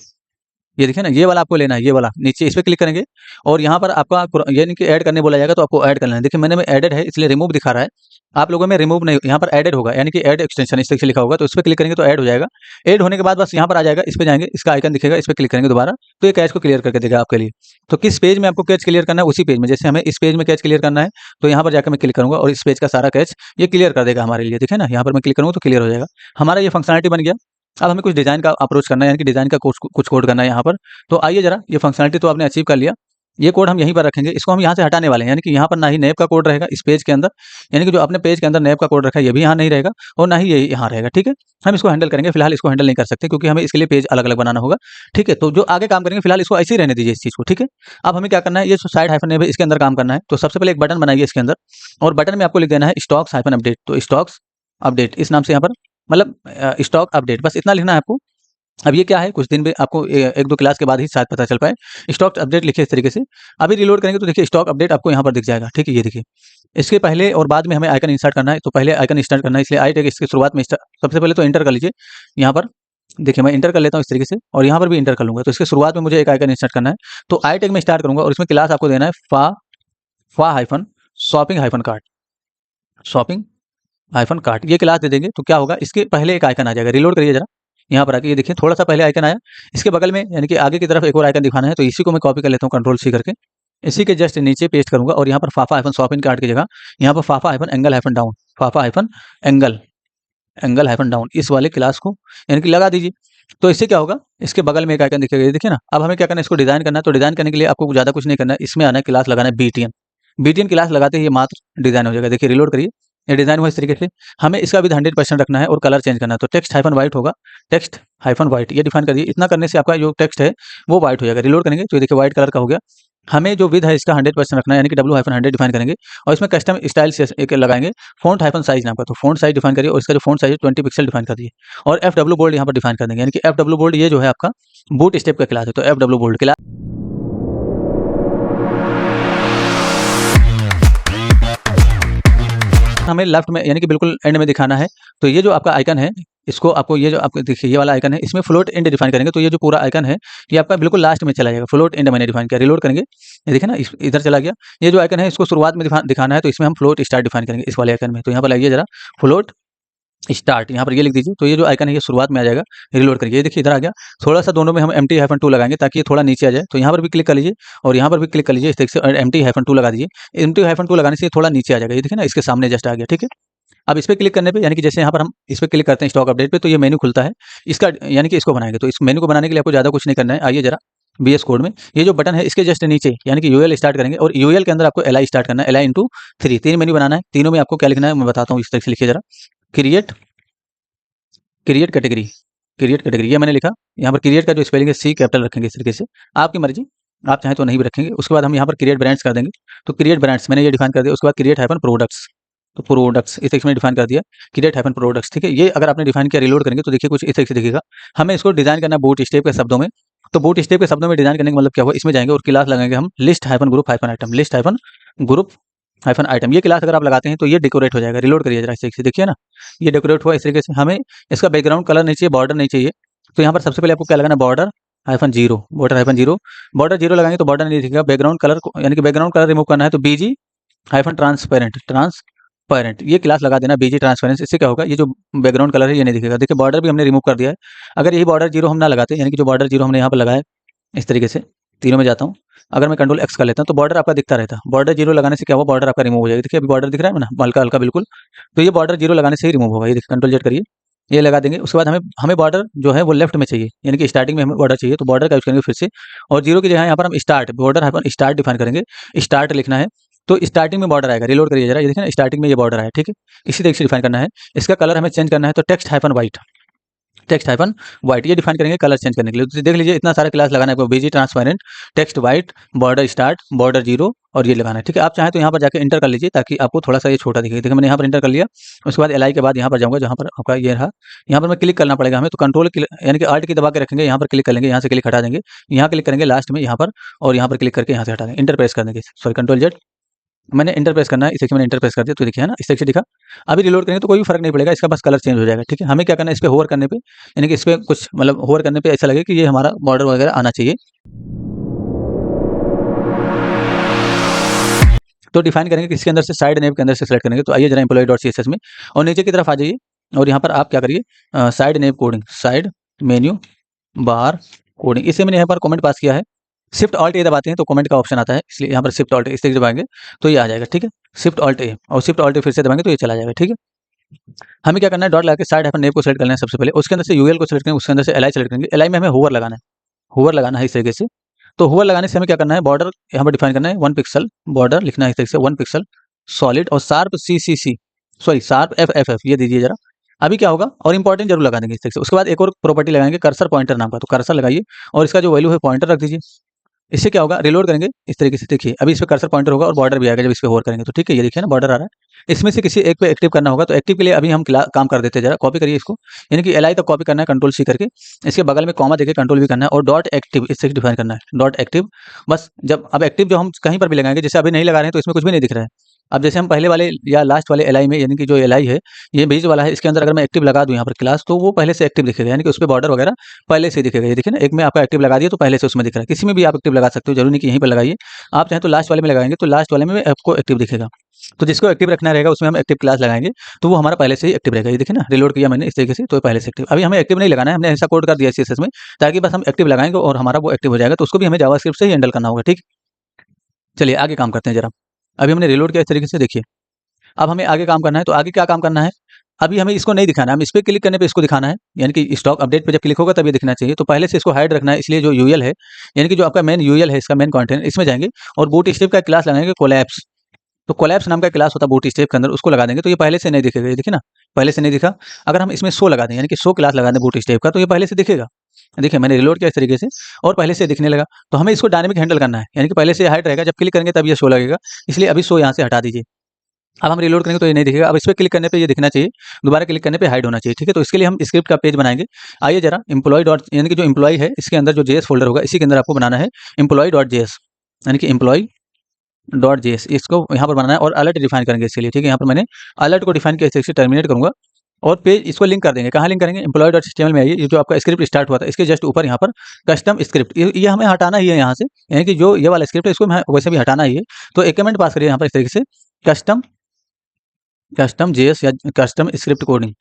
ये देखिए ना, ये वाला आपको लेना है, ये वाला नीचे इस पे क्लिक करेंगे, और यहाँ पर आपका यानी कि ऐड करने बोला जाएगा तो आपको ऐड करना है। देखिए मैंने में एडेड है इसलिए रिमूव दिखा रहा है, आप लोगों में रिमूव नहीं, यहाँ पर एडेड होगा, यानी कि ऐड एक्सटेंशन इस तरीके से लिखा होगा, तो इस पर क्लिक करेंगे तो ऐड हो जाएगा। ऐड होने के बाद बस यहाँ पर आ जाएगा, इस पे जाएंगे, इसका आइकन दिखेगा, इस पर क्लिक करेंगे दोबारा, तो ये कैच को क्लियर करके देगा आपके लिए। तो किस पेज में आपको कैच क्लियर करना है, उसी पेज में, जैसे हमें इस पेज में कैच क्लियर करना है तो यहाँ पर जाकर मैं क्लिक करूँगा और इस पेज का सारा कैच ये क्लियर कर देगा हमारे लिए, देखिए ना, यहाँ पर मैं क्लिक करूँगा तो क्लियर हो जाएगा, हमारा ये फंक्शनलिटी बन गया। अब हमें कुछ डिज़ाइन का अप्रोच करना है, यानी कि डिज़ाइन का कुछ कोड करना है यहाँ पर। तो आइए जरा, ये फंक्शनलिटी तो आपने अचीव कर लिया, ये कोड हम यहीं पर रखेंगे, इसको हम यहाँ से हटाने वाले हैं, यानी कि यहाँ पर ना ही नैब का कोड रहेगा इस पेज के अंदर, यानी कि जो अपने पेज के अंदर नैब का कोड रखा है ये भी यहाँ नहीं रहेगा, और ना ही ये यहाँ रहेगा, ठीक है। हम इसको हैंडल करेंगे, फिलहाल इसको हैंडल नहीं कर सकते क्योंकि हमें इसके लिए पेज अलग अलग बनाना होगा, ठीक है। तो जो आगे काम करेंगे फिलहाल इसको ऐसे ही रहने दीजिए इस चीज़ को, ठीक है। अब हमें क्या करना है, ये जो साइड हाइफन नैब है इसके अंदर काम करना है, तो सबसे पहले एक बटन बनाइए इसके अंदर, और बटन में आपको लिख देना है स्टॉक्स हाइफन अपडेट, तो स्टॉक्स अपडेट इस नाम से यहाँ पर, मतलब स्टॉक अपडेट, बस इतना लिखना है आपको। अब ये क्या है, कुछ दिन में आपको एक दो क्लास के बाद ही शायद पता चल पाए। स्टॉक अपडेट लिखिए इस तरीके से, अभी रिलोड करेंगे तो देखिए स्टॉक अपडेट आपको यहाँ पर दिख जाएगा, ठीक है। ये देखिए इसके पहले और बाद में हमें आइकन इंसर्ट करना है, तो पहले आइकन इंसर्ट करना है, इसलिए आई टैग इसकी शुरुआत में सबसे पहले तो इंटर कर लीजिए, यहाँ पर देखिए मैं इंटर कर लेता हूँ इस तरीके से, और यहाँ पर भी इंटर कर लूँगा, तो इसके शुरुआत में मुझे एक आइकन इंसर्ट करना है, तो आई टैग में स्टार्ट करूँगा, और इसमें क्लास आपको देना है फा hyphen shopping hyphen cart, shopping hyphen cart, ये क्लास दे देंगे तो क्या होगा, इसके पहले एक आइकन आ जाएगा, रिलोड करिए जरा, यहाँ पर आके ये देखिए थोड़ा सा पहले आइकन आया, इसके बगल में यानी कि आगे की तरफ एक और आइकन दिखाना है, तो इसी को मैं कॉपी कर लेता हूँ कंट्रोल सी करके, इसी के जस्ट नीचे पेस्ट करूंगा, और यहाँ पर फाफा हाइफन शॉपिंग कार्ट की जगह यहाँ पर fa fa hyphen angle hyphen down, fa fa hyphen angle angle hyphen down इस वाले क्लास को यानी कि लगा दीजिए। तो इससे क्या होगा, इसके बगल में एक आइकन दिखेगा, ये देखिए ना। अब हमें क्या करना है, इसको डिजाइन करना है, तो डिजाइन करने के लिए आपको ज़्यादा कुछ नहीं करना है, इसमें आना है, क्लास लगाना है बीटीएन, बीटीएन क्लास लगाते ही ये मात्र डिजाइन हो जाएगा। देखिए रिलोड करिए, ये डिजाइन हुआ इस तरीके से। हमें इसका भी 100% रखना है और कलर चेंज करना है, तो टेक्स्ट हाइफन वाइट होगा, टेक्स्ट हाइफन वाइट ये डिफाइन करिए। इतना करने से आपका जो टेक्स्ट है वो वाइट हो जाएगा। रिलोड करेंगे तो ये देखिए वाइट कलर का हो गया। हमें जो विद है इसका 100% रखना है, यानी कि W-100 डिफाइन करेंगे, और इसमें कस्टम स्टाइल से एक लगाएंगे फ़ॉन्ट हाइफन साइज नाम का, तो फ़ॉन्ट साइज डिफाइन करिए, और इसका जो फ़ॉन्ट साइज है 20 पिक्सल डिफाइन कर दिए, और FW बोल्ड यहाँ पर डिफाइन कर देंगे, यानी कि FW बोल्ड ये जो है आपका बूट स्टेप का क्लास है, तो FW बोल्ड क्लास हमें लेफ्ट में यानी कि बिल्कुल एंड में दिखाना है। तो ये जो आपका आइकन है इसको आपको ये जो आपको देखिए ये वाला आइकन है, इसमें फ्लोट एंड डिफाइन करेंगे तो ये जो पूरा आइकन है ये आपका बिल्कुल लास्ट में चला जाएगा। फ्लोट एंड मैंने डिफाइन किया, रिलोड करेंगे, ये देखिए ना इधर चला गया। ये जो आइकन है इसको शुरुआत में दिखाना है तो इसमें हम फ्लोट स्टार्ट डिफाइन करेंगे इस वाले आइकन में। तो यहाँ पर लाइए जरा फ्लोट स्टार्ट, यहाँ पर ये लिख दीजिए। तो ये जो आइकन है ये शुरुआत में आ जाएगा, रिलोड करिए, ये देखिए इधर आ गया। थोड़ा सा दोनों में हम MT-2 लगाएंगे ताकि ये थोड़ा नीचे आ जाए। तो यहाँ पर भी क्लिक कर लीजिए और यहाँ पर भी क्लिक कर लीजिए इस तरीके से, और MT-2 लगा दीजिए। MT-2 लगाने से ये थोड़ा नीचे आ जाएगा, ये देखिए ना इसके सामने जस्ट आ गया, ठीक है। अब इस पे क्लिक करने पे यानी कि जैसे यहाँ पर हम इस पे क्लिक करते हैं स्टॉक अपडेट पे तो ये मेन्यू खुलता है इसका, यानी कि इसको बनाएंगे। तो इस मेन्यू को बनाने के लिए आपको ज़्यादा कुछ नहीं करना है। आइए जरा VS कोड में ये जो बटन है इसके जस्ट नीचे यानी कि UL स्टार्ट करेंगे और UL के अंदर आपको LI स्टार्ट करना है, LI इंटू 3, 3 मेन्यू बनाना है। तीनों में आपको क्या लिखना है मैं बताता हूँ, इस तरह से लिखिए जरा। Create create category, create category ये मैंने लिखा। यहाँ पर क्रिएट का जो स्पेलिंग है C कैपिटल रखेंगे इस तरीके से, आपकी मर्जी, आप चाहें तो नहीं भी रखेंगे। उसके बाद हम यहाँ पर क्रिएट ब्रांड्स कर देंगे। तो क्रिएट ब्रांड्स मैंने ये डिफाइन कर दिया। उसके बाद क्रिएट हाइफन प्रोडक्ट्स, तो प्रोडक्ट्स इस तरीके से डिफाइन कर दिया, क्रिएट हाइफन प्रोडक्ट्स, ठीक है। ये अगर आपने डिफाइन किया रिलोड करेंगे तो देखिए कुछ इस तरीके से दिखेगा। हमें इसको डिजाइन करना बूट स्टेप के शब्दों में। तो बूट स्टेप के शब्दों में डिजाइन करने का मतलब क्या हुआ, इसमें जाएंगे और क्लास लगाएंगे हम list hyphen group hyphen item, list hyphen group hyphen item. ये क्लास अगर आप लगाते हैं तो ये डेकोरेट हो जाएगा। रिलोड करिए जरा इस तरीके से, देखिए ना ये डेकोरेट हुआ इस तरीके से। हमें इसका बैकग्राउंड कलर नहीं चाहिए, बॉर्डर नहीं चाहिए। तो यहाँ पर सबसे पहले आपको क्या लगाना है, border hyphen zero, border hyphen zero. Border zero लगाएंगे तो बॉर्डर नहीं दिखेगा। बैकग्राउंड कलर को यानी कि बैकग्राउंड कलर रिमूव करना है तो BG हाइफन ट्रांसपेरेंट, ट्रांसपेरेंट ये क्लास लगा देना, BG ट्रांसपेरेंट। इससे क्या होगा, ये जो बैकग्राउंड कलर है ये नहीं दिखेगा। देखिए बॉर्डर भी हमने रिमूव कर दिया है। अगर यही बॉर्डर जीरो हम ना लगाते, यानी कि जो बॉर्डर जीरो हमने यहाँ पर लगाया इस तरीके से, तीनों में जाता हूँ, अगर मैं कंट्रोल X कर लेता हूँ तो बॉर्डर आपका दिखता रहता है। बॉर्डर जीरो लगाने से क्या हुआ, बॉर्डर आपका रिमूव हो जाएगा। देखिए अभी बॉर्डर दिख रहा है ना हल्का हल्का बिल्कुल, तो ये बॉर्डर जीरो लगाने से ही रिमूव होगा। ये देखिए कंट्रोल Z करिए, ये लगा देंगे। उसके बाद हमें हमें बॉर्डर जो है वो लेफ्ट में चाहिए, यानी कि स्टार्टिंग में हमें बॉर्डर चाहिए। तो बॉर्डर का यूज करेंगे फिर से, और जीरो की जगह यहाँ पर हम start, border hyphen start define करेंगे, स्टार्ट लिखना है। तो स्टार्टिंग में बॉर्डर आएगा। रिलोड करिए जरा, ये देखिए ना स्टार्टिंग में ये बॉर्डर आया, ठीक है। इसी तरीके से डिफाइन करना है। इसका कलर हमें चेंज करना है तो text hyphen white, text hyphen white ये डिफाइन करेंगे कलर चेंज करने के लिए। तो देख लीजिए इतना सारा क्लास लगाना है आपको, BG transparent, text white, border start, border zero और ये लगाना है, ठीक है। आप चाहें तो यहाँ पर जाकर इंटर कर लीजिए ताकि आपको थोड़ा सा ये छोटा दिखे। देखिए मैंने यहाँ पर इंटर कर लिया। उसके बाद LI के बाद यहाँ पर जाऊँगा जहाँ पर आपका ये रहा, यहाँ पर मैं क्लिक करना पड़ेगा हमें। तो कंट्रोल यानी कि ALT की दबा के रखेंगे, यहाँ पर क्लिक कर लेंगे, यहाँ से क्लिक हटा देंगे, यहाँ क्लिक करेंगे लास्ट में यहाँ पर, और यहाँ पर क्लिक करके यहाँ से हटा देंगे, इंटर प्रेस कर देंगे, सॉरी कंट्रोल Z। मैंने इंटर प्रेस करना है, इस मैंने इंटर प्रेस कर दिया तो देखिए है ना इस तरीके से दिखा। अभी रिलोड करेंगे तो कोई भी फर्क नहीं पड़ेगा, इसका बस कलर चेंज हो जाएगा, ठीक है। हमें क्या करना है, इस पे होवर करने पे, यानी कि इस पे कुछ मतलब होवर करने पे ऐसा लगे कि ये हमारा बॉर्डर वगैरह आना चाहिए। तो डिफाइन करेंगे कि इसके अंदर से साइड नेम के अंदर से सेलेक्ट करेंगे। तो आइए जरा एम्प्लॉय डॉट CSS में और नीचे की तरफ आ जाइए और यहाँ पर आप क्या करिए, side name coding, side menu bar coding, इसे मैंने यहाँ पर कमेंट पास किया है। शिफ्ट ऑल्ट ए दबाते हैं तो कमेंट का ऑप्शन आता है, इसलिए यहाँ पर शिफ्ट ऑल्ट इस तरीके से दबाएंगे तो ये आ जाएगा, ठीक है। शिफ्ट ऑल्ट ए और शिफ्ट ऑल्ट ए फिर से दबाएंगे तो ये चला जाएगा, ठीक है। हमें क्या करना है, डॉट लगा के साइड हाइफन नेम को सेलेक्ट करना है सबसे पहले, उसके अंदर से UL को सेलेक्ट करेंगे, उसके अंदर से LI सेलेक्ट करेंगे। LI में हमें होवर लगाना है, होवर लगाना है इस तरीके से। तो होवर लगाने से हमें क्या करना है, बॉर्डर यहाँ पर डिफाइन करना है 1 पिक्सल, बॉर्डर लिखना है इस तरीके से 1 पिक्सल सॉलिड, और sharp CCC, sorry sharp FFF ये दीजिए जरा। अभी क्या होगा, और इंपॉर्टेंट जरूर लगा देंगे इस तरीके से। उसके बाद एक और प्रॉपर्टी लगाएंगे कर्सर पॉइंटर नाम का, तो कर्सर लगाइए और इसका जो वैल्यू है पॉइंटर रख दीजिए। इससे क्या होगा, रिलोड करेंगे इस तरीके से, देखिए अभी इस पे कर्सर पॉइंटर होगा और बॉर्डर भी आएगा जब इस पे होवर करेंगे तो, ठीक है। ये देखिए ना बॉर्डर आ रहा है, इसमें से किसी एक पे एक्टिव करना होगा। तो एक्टिव के लिए अभी हम काम कर देते हैं, जरा कॉपी करिए इसको, यानी कि LI तक कॉपी करना है कंट्रोल C करके, इसके बगल में कॉमा देके कंट्रोल V करना है और डॉट एक्टिव इससे डिफाइन करना है, डॉट एक्टिव। बस जब अब एक्टिव जो हम कहीं पर भी लगाएंगे, जैसे अभी नहीं लगा रहे हैं तो इसमें कुछ भी नहीं दिख रहा है। अब जैसे हम पहले वाले या लास्ट वाले LI में, यानी कि जो LI है ये बीच वाला है, इसके अंदर अगर मैं एक्टिव लगा दूं यहाँ पर क्लास, तो वो पहले से एक्टिव दिखेगा, यानी कि उस पर बॉर्डर वगैरह पहले से दिखेगा। ये देखिए ना, एक में आपका एक्टिव लगा दिया तो पहले से उसमें दिख रहा है। किसी में भी आप एक्टिव लगा सकते हो, जरूरी नहीं कि यहीं पर लगाइए। आप चाहें तो लास्ट वाले में लगाएंगे तो लास्ट वाले में आपको एक्टिव दिखेगा। तो जिसको एक्टिव रखना रहेगा उसमें हम एक्टिव क्लास लगाएंगे तो वो हमारा पहले से ही एक्टिव रहेगा। ये देखिए ना, रिलोड किया मैंने इस तरीके से तो पहले से एक्टिव। अभी हमें एक्टिव नहीं लगाना है, हमने ऐसा कोड कर दिया CSS में ताकि बस हम एक्टिव लगाएंगे और हमारा वो एक्टिव हो जाएगा। तो उसको भी हमें जावास्क्रिप्ट से ही हैंडल करना होगा, ठीक। चलिए आगे काम करते हैं जरा। अभी हमने रिलोड किया इस तरीके से, देखिए अब हमें आगे काम करना है। तो आगे क्या काम करना है, अभी हमें इसको नहीं दिखाना है, हम इस पे क्लिक करने पे इसको दिखाना है, यानी कि स्टॉक अपडेट पे जब क्लिक होगा तब ये दिखना चाहिए। तो पहले से इसको हाइड रखना है, इसलिए जो UL है, यानी कि जो आपका मेन UL है, इसका मेन कंटेंट, इसमें जाएंगे और बूट स्ट्रैप का क्लास लगाएंगे कोलैप्स। तो कोलैप्स नाम का क्लास होता है बूट स्ट्रैप के अंदर, उसको लगा देंगे तो ये पहले से नहीं दिखेगा। ये देखिए ना, पहले से नहीं दिखा। अगर हम इसमें शो लगा दें, यानी कि शो क्लास लगा दें बूट स्ट्रैप का, तो ये पहले से दिखेगा। देखिए मैंने रिलोड किया इस तरीके से और पहले से दिखने लगा। तो हमें इसको डायनेमिक हैंडल करना है, यानी कि पहले से हाइड रहेगा, जब क्लिक करेंगे तब ये शो लगेगा, इसलिए अभी शो यहाँ से हटा दीजिए। अब हम रिलोड करेंगे तो ये नहीं दिखेगा। अब इस पे क्लिक करने पे ये दिखना चाहिए, दोबारा क्लिक करने पे हाइड होना चाहिए, ठीक है। तो इसके लिए हम स्क्रिप्ट का पेज बनाएंगे। आइए जरा एम्प्लॉय डॉट, यानी कि जो एम्प्लॉय है इसके अंदर जो JS फोल्डर होगा, इसी के अंदर आपको बनाना है एम्प्लॉय डॉट JS, यानी कि एम्प्लॉय डॉट JS, इसको यहाँ पर बनाना है और अलर्ट डिफाइन करेंगे इसके लिए, ठीक है। यहाँ पर मैंने अलर्ट को डिफाइन किया, इसे टर्मिनेट करूंगा और पेज इसको लिंक कर देंगे। कहाँ लिंक करेंगे? एम्प्लॉय.html में आइए, ये जो आपका स्क्रिप्ट स्टार्ट हुआ था इसके जस्ट ऊपर यहाँ पर कस्टम स्क्रिप्ट, ये हमें हटाना ही है यहाँ से, यानी कि जो ये वाला स्क्रिप्ट है इसको हमें वैसे भी हटाना ही है। तो एक कमेंट पास करिए यहाँ पर इस तरीके से, कस्टम कस्टम जेएस या custom script coding,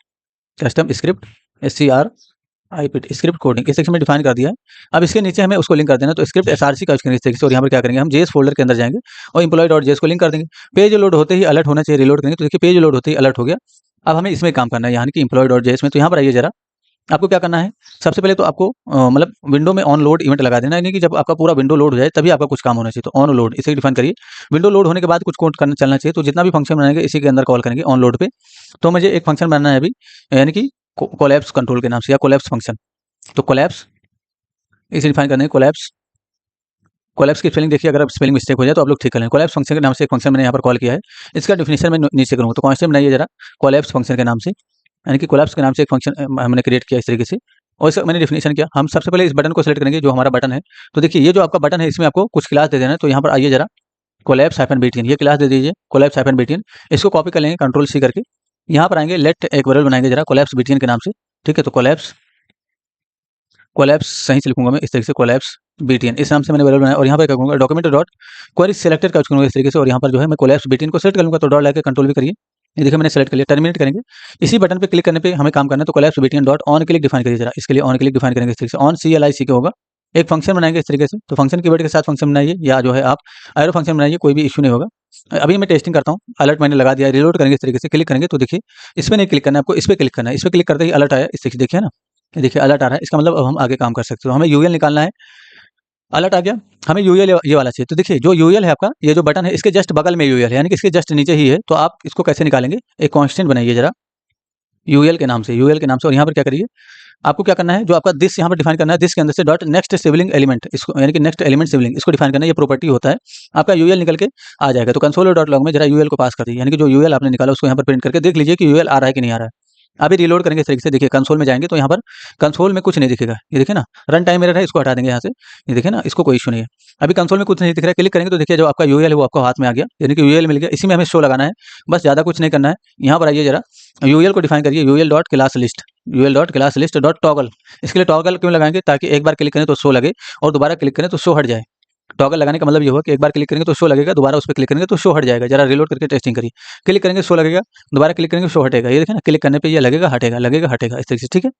custom script SCRIPT script coding, इस सेक्शन में डिफाइन कर दिया है। अब इसके नीचे हमें उसको लिंक कर देना, तो स्क्रिप्ट SRC का यूज करेंगे इस तरीके से, और यहाँ पर क्या करेंगे हम जेएस फोल्डर के अंदर जाएंगे और एम्प्लॉय.js को लिंक कर देंगे। पेज लोड होते ही अलर्ट होना चाहिए, रिलोड करेंगे तो देखिए पेज लोड होते ही अलर्ट हो गया। अब हमें इसमें काम करना है, यानी कि एम्प्लॉय.js में। तो यहाँ पर आइए जरा, आपको क्या करना है, सबसे पहले तो आपको मतलब विंडो में ऑन लोड इवेंट लगा देना है, यानी कि जब आपका पूरा विंडो लोड हो जाए तभी आपका कुछ काम होना चाहिए। तो ऑन लोड इसे डिफाइन करिए। विंडो लोड होने के बाद कुछ कोड करना चलना चाहिए, तो जितना भी फंक्शन बनाएंगे इसी के अंदर कॉल करेंगे ऑन लोड पे। तो मुझे एक फंक्शन बनाना है अभी, यानी कि कोलैप्स कंट्रोल के नाम से, या कोलैप्स फंक्शन। तो कोलैप्स इसे डिफाइन करने कोलैप्स, कोलैप्स की स्पेलिंग देखिए, अगर स्पेलिंग मिस्टेक हो जाए तो आप लोग ठीक कर लें। कोलैप्स फंक्शन के नाम से एक फंक्शन मैंने यहाँ पर कॉल किया है, इसका डिफिनेशन मैं नीचे करूँगा। तो कॉन्स्टेंट बनाइए जरा कोलैप्स फंक्शन के नाम से, यानी कि कोलैप्स के नाम से एक फंक्शन हमने क्रिएट किया इस तरीके से, और इसका मैंने डिफिनेशन किया। हम सबसे पहले इस बटन को सेलेक्ट करेंगे, जो हमारा बटन है। तो देखिए ये जो आपका बटन है इसमें आपको कुछ क्लास दे देना है। तो यहाँ पर आइए जरा, कोलैप्स-btn ये क्लास दे दीजिए, कोलैप्स-btn। इसको कॉपी कर लेंगे कंट्रोल-C करके, यहाँ पर आएंगे, लेट एक वेरिएबल बनाएंगे जरा कोलैप्स-btn के नाम से, ठीक है। तो कोलैप्स कोलैप्स सही से लिखूंगा मैं इस तरीके से, कोलैप्स-btn इस नाम से मैंने वेरिएबल बनाया, और यहाँ पर क्या करूँगा, डॉक्यूमेंट डॉट क्वेरी सेलेक्टेड का यूज करूँगा इस तरीके से, और यहाँ पर जो है मैं कोलैप्स-btn को सेलेक्ट कर लूँगा। तो डॉट लगा के कंट्रोल भी करिए, ये देखिए मैंने सेलेक्ट कर लिया। टर्मिनेट करेंगे, इसी बटन पे क्लिक करने पे हमें काम करना है। तो कोलैप्स-btn डॉट ऑन क्लिक डिफाइन करिए जरा, इसके लिए ऑन क्लिक डिफाइन करेंगे इस तरीके से, ऑन CLIC होगा। एक फंक्शन बनाएंगे इस तरीके से, तो फंक्शन कीवर्ड के साथ फंक्शन बनाइए, या जो है आप एरो फंक्शन बनाइए, कोई भी इशू नहीं होगा। अभी मैं टेस्टिंग करता हूँ, अलर्ट मैंने लगा दिया, रिलोड करेंगे इस तरीके से, क्लिक करेंगे तो देखिए इस पे नहीं क्लिक करना है आपको, इस पे क्लिक करना है। इस पे क्लिक करते ही अलर्ट आया, इस तरीके से देखिए ना, ये देखिए अलर्ट आ रहा है, इसका मतलब अब हम आगे काम कर सकते हो। हमें यूएल निकालना है, अलर्ट आ गया, हमें यूएल ये वाला चाहिए। तो देखिए जो यूएल है आपका, ये जो बटन है इसके जस्ट बगल में यूएल है, यानी कि इसके जस्ट नीचे ही है। तो आप इसको कैसे निकालेंगे, एक कांस्टेंट बनाइए जरा यूएल के नाम से, यूएल के नाम से, और यहाँ पर क्या करिए, आपको क्या करना है, जो आपका दिस यहाँ पर डिफाइन करना है, दिस के अंदर से डॉट नेक्स्ट सिबलिंग एलिमेंट, इसको यानी कि नेक्स्ट एलिमेंट सिबलिंग इसको डिफाइन करना है। ये प्रॉपर्टी होता है, आपका यूएल निकल के आ जाएगा। तो कंसोल डॉट लॉग में जरा यूएल को पास कर दीजिए, यानी कि जो यूएल आपने निकाला उसको यहाँ पर प्रिंट करके देख लीजिए कि यूएल आ रहा है कि नहीं आ रहा है। अभी रिलोड करेंगे इस तरीके से, देखिए कंसोल में जाएंगे तो यहाँ पर कंसोल में कुछ नहीं दिखेगा, ये देखिए ना, रन टाइम एरर है, इसको हटा देंगे यहाँ से, ये देखिए ना, इसको कोई इशू नहीं है। अभी कंसोल में कुछ नहीं दिख रहा है, क्लिक करेंगे तो देखिए जो आपका यूएल है वो आपको हाथ में आ गया, यानी कि यूएल मिल गया। इसी में हमें शो लगाना है, बस ज़्यादा कुछ नहीं करना है। यहाँ पर आइए जरा, यूएल को डिफाइन करिए, UL dot class list, UL dot class list dot toggle. इसके लिए टॉगल क्यों लगाएंगे, ताकि एक बार क्लिक करें तो शो लगे, और दोबारा क्लिक करें तो शो हट जाए। टॉगल लगाने का मतलब ये हुआ कि एक बार क्लिक करेंगे तो शो लगेगा, दोबारा उस पर क्लिक करेंगे तो शो हट जाएगा। जरा रिलोड करके टेस्टिंग करिए, क्लिक करेंगे शो लगेगा, दोबारा क्लिक करेंगे शो हटेगा, ये देखिए ना, क्लिक करने पे ये लगेगा हटेगा, लगेगा हटेगा, इस तरीके से, ठीक है।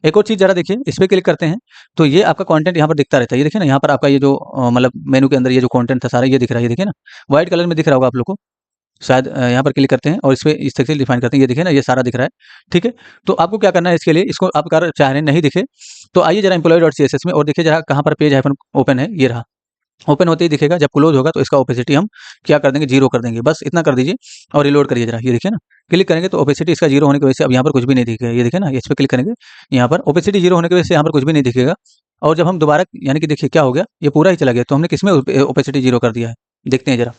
एक और चीज़ जरा देखिए, इस पे क्लिक करते हैं तो ये आपका कंटेंट यहाँ पर दिखता रहता है, ये देखिए ना, यहाँ पर आपका ये जो मतलब मेनू के अंदर ये जो कंटेंट था सारा ये दिख रहा है, ये देखिए ना, व्हाइट कलर में दिख रहा होगा आप लोग को शायद। यहाँ पर क्लिक करते हैं और इस पे इस तरीके से डिफाइन करते हैं, ये देखिए ना, ये सारा दिख रहा है, ठीक है। तो आपको क्या करना है इसके लिए, इसको आप अगर चाह रहे हैं नहीं दिखे तो आइए जरा एम्प्लॉय.css में, और देखिए जरा कहाँ पर पेज हाइफन ओपन है, ये रहा, ओपन होते ही दिखेगा। जब क्लोज होगा तो इसका ओपेसिटी हम क्या कर देंगे, 0 कर देंगे, बस इतना कर दीजिए और रिलोड करिए जरा, ये देखिए ना, क्लिक करेंगे तो ओपेसिटी इसका 0 होने की वजह से अब यहाँ पर कुछ भी नहीं दिखेगा, ये देखिए ना, इस पे क्लिक करेंगे, यहाँ पर ओपेसिटी 0 होने की वजह से यहाँ पर कुछ भी नहीं दिखेगा। और जब हम दोबारा, यानी कि देखिए क्या हो गया, ये पूरा ही चला गया। तो हमने किसमें ओपेसिटी 0 कर दिया है, देखते हैं जरा,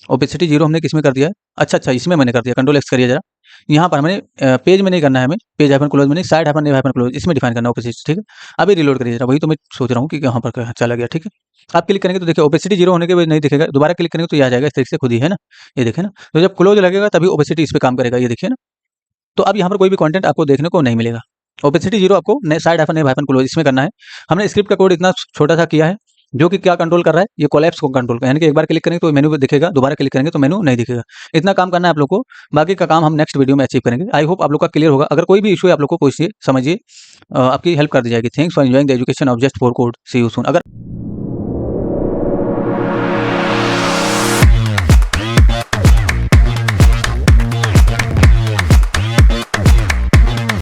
ओपेसिटी 0 हमने किसमें कर दिया है, अच्छा इसमें मैंने कर दिया, कंट्रोल एक्स करिए जरा। यहाँ पर हमें पेज में नहीं करना है, हमें पेज हाइफन क्लोज में नहीं, साइड हाइफन नेव हाइफन क्लोज इसमें डिफाइन करना है ओपेसिटी, ठीक है। अभी रिलोड करिए जरा, वही तो मैं सोच रहा हूँ कि यहाँ पर चला गया, ठीक है। आप क्लिक करेंगे तो देखिए ओपेसिटी 0 होने के वजह नहीं दिखेगा, दोबारा क्लिक करेंगे तो ये आ जाएगा इस तरीके से खुद ही, है ना, ये देखिए ना। तो जब क्लोज लगेगा तभी ओपेसिटी इस पे काम करेगा, ये देखिए ना। तो अब यहाँ पर कोई भी कंटेंट आपको देखने को नहीं मिलेगा। ओपेसिटी 0 आपको साइड हाइफन नेव हाइफन क्लोज इसमें करना है। हमने स्क्रिप्ट का कोड इतना छोटा सा किया है, जो कि क्या कंट्रोल कर रहा है, ये कोलैप्स को कंट्रोल कर, यानी कि एक बार क्लिक करेंगे तो मेनू दिखेगा, दोबारा क्लिक करेंगे तो मेनू नहीं दिखेगा। इतना काम करना है आप लोग को, बाकी का काम हम नेक्स्ट वीडियो में अचीव करेंगे। आई होप आप लोग का क्लियर होगा। अगर कोई भी इशू है आप लोग को पूछिए, समझिए, आपकी हेल्प कर दी जाएगी। Thanks for enjoying the education of just for code, see you soon. अगर